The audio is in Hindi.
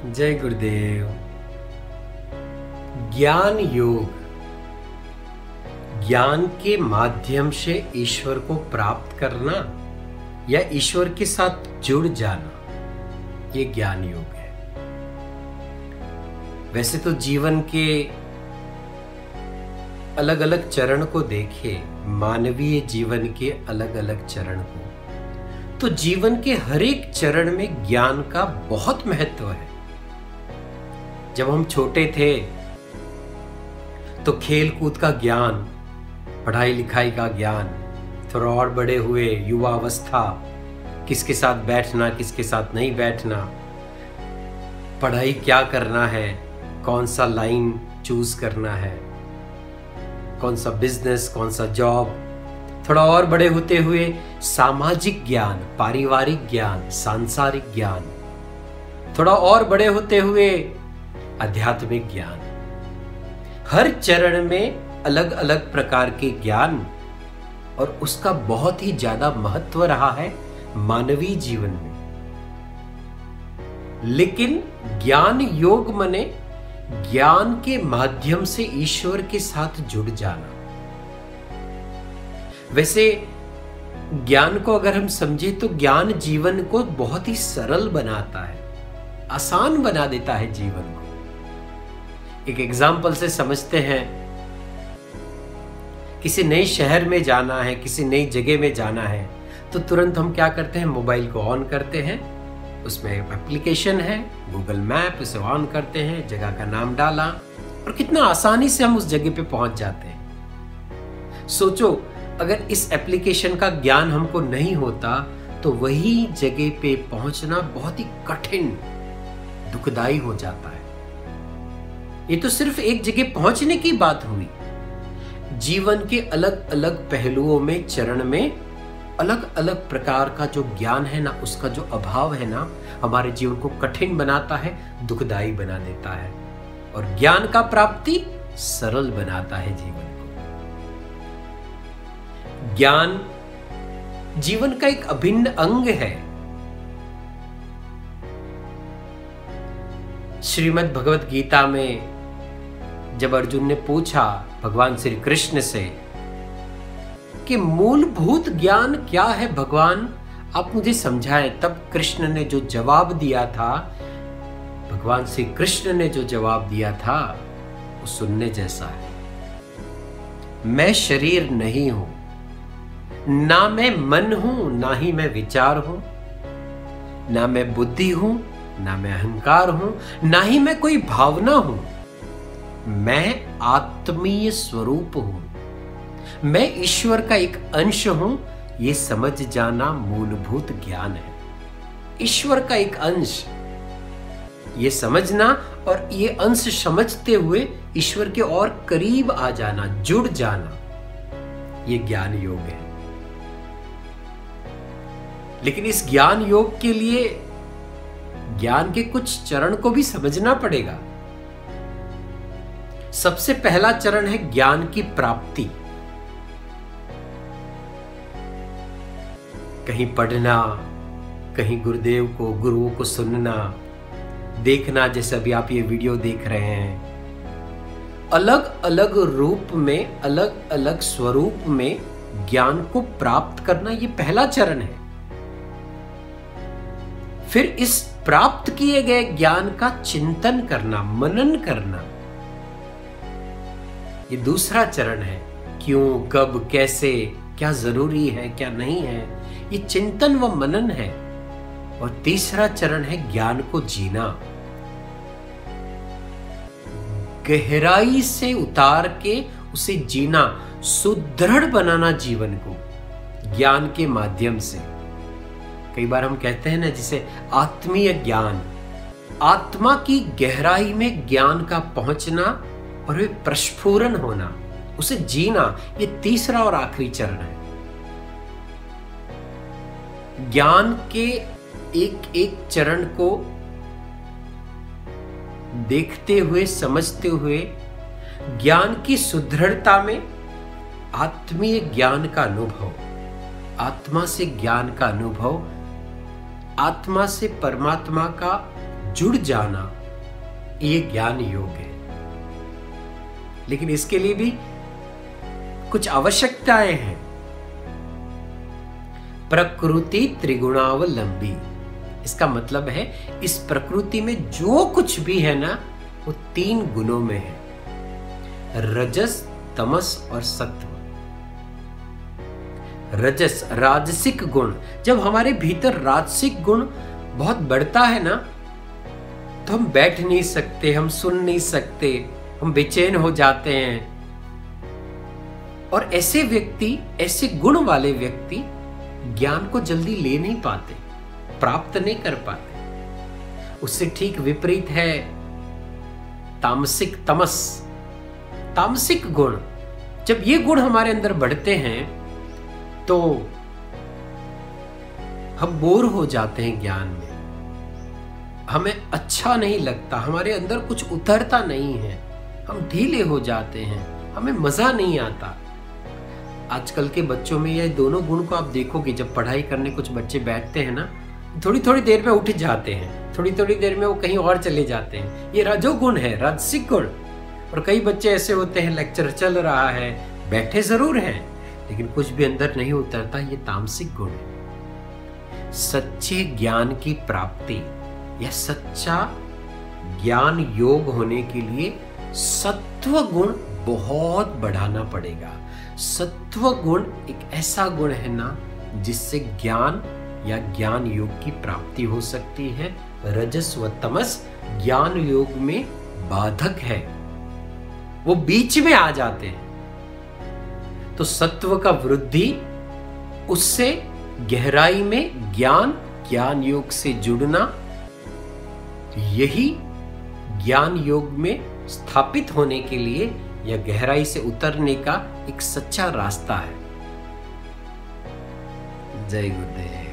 जय गुरुदेव। ज्ञान योग, ज्ञान के माध्यम से ईश्वर को प्राप्त करना या ईश्वर के साथ जुड़ जाना, ये ज्ञान योग है। वैसे तो जीवन के अलग अलग चरण को देखें, मानवीय जीवन के अलग अलग चरण को, तो जीवन के हर एक चरण में ज्ञान का बहुत महत्व है। जब हम छोटे थे तो खेल कूद का ज्ञान, पढ़ाई लिखाई का ज्ञान, थोड़ा और बड़े हुए युवा अवस्था, किसके साथ बैठना किसके साथ नहीं बैठना, पढ़ाई क्या करना है, कौन सा लाइन चूज करना है, कौन सा बिजनेस, कौन सा जॉब, थोड़ा और बड़े होते हुए सामाजिक ज्ञान, पारिवारिक ज्ञान, सांसारिक ज्ञान, थोड़ा और बड़े होते हुए आध्यात्मिक ज्ञान। हर चरण में अलग अलग प्रकार के ज्ञान, और उसका बहुत ही ज्यादा महत्व रहा है मानवीय जीवन में। लेकिन ज्ञान योग माने ज्ञान के माध्यम से ईश्वर के साथ जुड़ जाना। वैसे ज्ञान को अगर हम समझे तो ज्ञान जीवन को बहुत ही सरल बनाता है, आसान बना देता है जीवन को। एक एग्जाम्पल से समझते हैं। किसी नए शहर में जाना है, किसी नई जगह में जाना है, तो तुरंत हम क्या करते हैं, मोबाइल को ऑन करते हैं, उसमें एप्लीकेशन है गूगल मैप, उसे ऑन करते हैं, जगह का नाम डाला और कितना आसानी से हम उस जगह पे पहुंच जाते हैं। सोचो अगर इस एप्लीकेशन का ज्ञान हमको नहीं होता तो वही जगह पे पहुंचना बहुत ही कठिन, दुखदाई हो जाता है। ये तो सिर्फ एक जगह पहुंचने की बात हुई। जीवन के अलग अलग पहलुओं में, चरण में अलग अलग प्रकार का जो ज्ञान है ना, उसका जो अभाव है ना, हमारे जीवन को कठिन बनाता है, दुखदाई बना देता है, और ज्ञान का प्राप्ति सरल बनाता है जीवन को। ज्ञान जीवन का एक अभिन्न अंग है। श्रीमद् भगवत गीता में जब अर्जुन ने पूछा भगवान श्री कृष्ण से कि मूलभूत ज्ञान क्या है भगवान, आप मुझे समझाएं, तब कृष्ण ने जो जवाब दिया था, भगवान श्री कृष्ण ने जो जवाब दिया था वो सुनने जैसा है। मैं शरीर नहीं हूं, ना मैं मन हूं, ना ही मैं विचार हूं, ना मैं बुद्धि हूं, ना मैं अहंकार हूं, ना ही मैं कोई भावना हूं। मैं आत्मीय स्वरूप हूं, मैं ईश्वर का एक अंश हूं। ये समझ जाना मूलभूत ज्ञान है। ईश्वर का एक अंश, ये समझना और ये अंश समझते हुए ईश्वर के और करीब आ जाना, जुड़ जाना, ये ज्ञान योग है। लेकिन इस ज्ञान योग के लिए ज्ञान के कुछ चरण को भी समझना पड़ेगा। सबसे पहला चरण है ज्ञान की प्राप्ति। कहीं पढ़ना, कहीं गुरुदेव को, गुरुओं को सुनना, देखना, जैसे अभी आप ये वीडियो देख रहे हैं। अलग अलग रूप में, अलग अलग स्वरूप में ज्ञान को प्राप्त करना, ये पहला चरण है। फिर इस प्राप्त किए गए ज्ञान का चिंतन करना, मनन करना, ये दूसरा चरण है। क्यों, कब, कैसे, क्या जरूरी है, क्या नहीं है, ये चिंतन व मनन है। और तीसरा चरण है ज्ञान को जीना, गहराई से उतार के उसे जीना, सुदृढ़ बनाना जीवन को ज्ञान के माध्यम से। कई बार हम कहते हैं ना, जिसे आत्मीय ज्ञान, आत्मा की गहराई में ज्ञान का पहुंचना और वे प्रस्फुरन होना, उसे जीना, ये तीसरा और आखिरी चरण है। ज्ञान के एक एक चरण को देखते हुए, समझते हुए, ज्ञान की सुदृढ़ता में आत्मीय ज्ञान का अनुभव, आत्मा से ज्ञान का अनुभव, आत्मा से परमात्मा का जुड़ जाना, ये ज्ञान योग है। लेकिन इसके लिए भी कुछ आवश्यकताएं हैं। प्रकृति त्रिगुणावलंबी, इसका मतलब है इस प्रकृति में जो कुछ भी है ना, वो 3 गुणों में है, रजस, तमस और सत्व। रजस, राजसिक गुण। जब हमारे भीतर राजसिक गुण बहुत बढ़ता है ना, तो हम बैठ नहीं सकते, हम सुन नहीं सकते, हम बेचैन हो जाते हैं। और ऐसे व्यक्ति, ऐसे गुण वाले व्यक्ति ज्ञान को जल्दी ले नहीं पाते, प्राप्त नहीं कर पाते। उससे ठीक विपरीत है तामसिक, तमस, तामसिक गुण। जब ये गुण हमारे अंदर बढ़ते हैं तो हम बोर हो जाते हैं ज्ञान में, हमें अच्छा नहीं लगता, हमारे अंदर कुछ उतरता नहीं है, हम ढीले हो जाते हैं, हमें मजा नहीं आता। आजकल के बच्चों में ये दोनों गुण को आप देखोगे, जब पढ़ाई करने कुछ बच्चे बैठते हैं ना, थोड़ी थोड़ी देर में उठ जाते हैं, थोड़ी थोड़ी देर में वो कहीं और चले जाते हैं। ये रजोगुण है, राजसिक गुण। और कई बच्चे ऐसे होते हैं, लेक्चर चल रहा है, बैठे जरूर हैं, लेकिन कुछ भी अंदर नहीं उतरता, ये तामसिक गुण है। सच्चे ज्ञान की प्राप्ति या सच्चा ज्ञान योग होने के लिए सत्व गुण बहुत बढ़ाना पड़ेगा। सत्व गुण एक ऐसा गुण है ना, जिससे ज्ञान या ज्ञान योग की प्राप्ति हो सकती है। रजस व तमस ज्ञान योग में बाधक है, वो बीच में आ जाते हैं। तो सत्व का वृद्धि, उससे गहराई में ज्ञान, ज्ञान योग से जुड़ना, यही ज्ञान योग में स्थापित होने के लिए या गहराई से उतरने का एक सच्चा रास्ता है। जय गुरुदेव।